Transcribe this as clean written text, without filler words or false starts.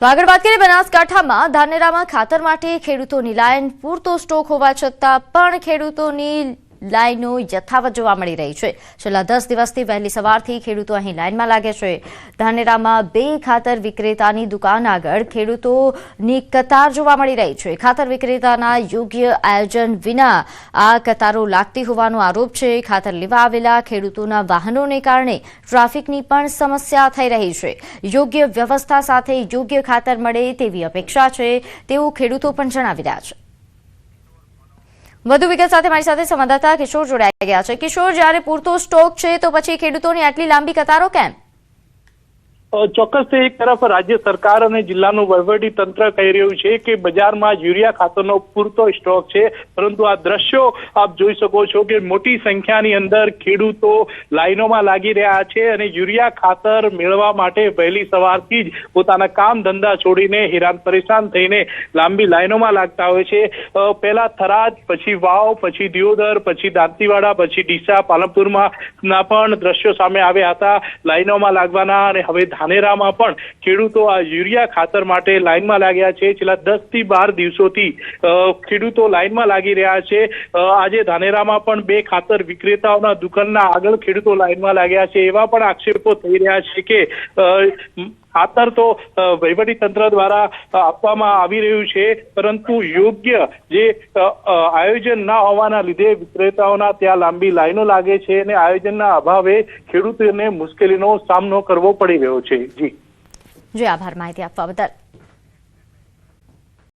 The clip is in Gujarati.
તો આગળ વાત કરીએ બનાસકાંઠામાં ધાનેરામાં ખાતર માટે ખેડૂતોની લાઈન પૂરતો સ્ટોક હોવા છતાં પણ ખેડૂતોની લાઈનો યથાવત જોવા મળી રહી છે। છેલ્લા 10 દિવસથી વહેલી સવારથી ખેડૂતો અહીં લાઈનમાં લાગે છે। ધાનેરામાં 2 ખાતર વિક્રેતાની દુકાન આગળ ખેડૂતોની કતાર જોવા મળી રહી છે। ખાતર વિક્રેતાના યોગ્ય આયોજન વિના આ કતારો લાગતી હોવાનો આરોપ છે। ખાતર લેવા આવેલા ખેડૂતોના વાહનોને કારણે ટ્રાફિકની પણ સમસ્યા થઈ રહી છે। યોગ્ય વ્યવસ્થા સાથે યોગ્ય ખાતર મળે તેવી અપેક્ષા છે તેવું ખેડૂતો પણ જણાવી રહ્યા છે। વધુ વિગત સાથે મારી સાથે સંવાદદાતા કિશોર જોડાઈ ગયા છે। કિશોર, જ્યારે પૂરતો સ્ટોક છે તો પછી ખેડૂતોની આટલી લાંબી કતારો કેમ? ચોક્કસ એક તરફ રાજ્ય સરકાર અને જિલ્લાનું વહીવટી તંત્ર કહી રહ્યું છે કે બજારમાં યુરિયા ખાતરનો પૂરતો સ્ટોક છે, પરંતુ આ દ્રશ્યો આપ જોઈ શકો છો કે મોટી સંખ્યાની અંદર ખેડૂતો લાઈનોમાં લાગી રહ્યા છે અને યુરિયા ખાતર મેળવવા માટે વહેલી સવારથી જ પોતાના કામ ધંધા છોડીને હેરાન પરેશાન થઈને લાંબી લાઈનોમાં લાગતા હોય છે। પહેલા થરાદ, પછી વાવ, પછી દિયોદર, પછી દાંતીવાડા, પછી ડીસા, પાલનપુરમાં પણ દ્રશ્યો સામે આવ્યા હતા લાઈનોમાં લાગવાના। અને હવે ધાનેરામાં પણ ખેડૂતો આ યુરિયા ખાતર માટે લાઈનમાં લાગ્યા છે। છેલ્લા 10 થી 12 દિવસોથી ખેડૂતો લાઈનમાં લાગી રહ્યા છે। આજે ધાનેરામાં પણ 2 ખાતર વિક્રેતાઓના દુકાનના આગળ ખેડૂતો લાઈનમાં લાગ્યા છે। એવા પણ આક્ષેપો થઈ રહ્યા છે કે ખાતર તો વહીવટી તંત્ર દ્વારા આપવામાં આવી રહ્યું છે, પરંતુ યોગ્ય જે આયોજન ના હોવાના લીધે વિક્રેતાઓના ત્યાં લાંબી લાઈનો લાગે છે અને આયોજનના અભાવે ખેડૂતોને મુશ્કેલીનો સામનો કરવો પડી રહ્યો છે। જી આભાર માહિતી આપવા બદલ।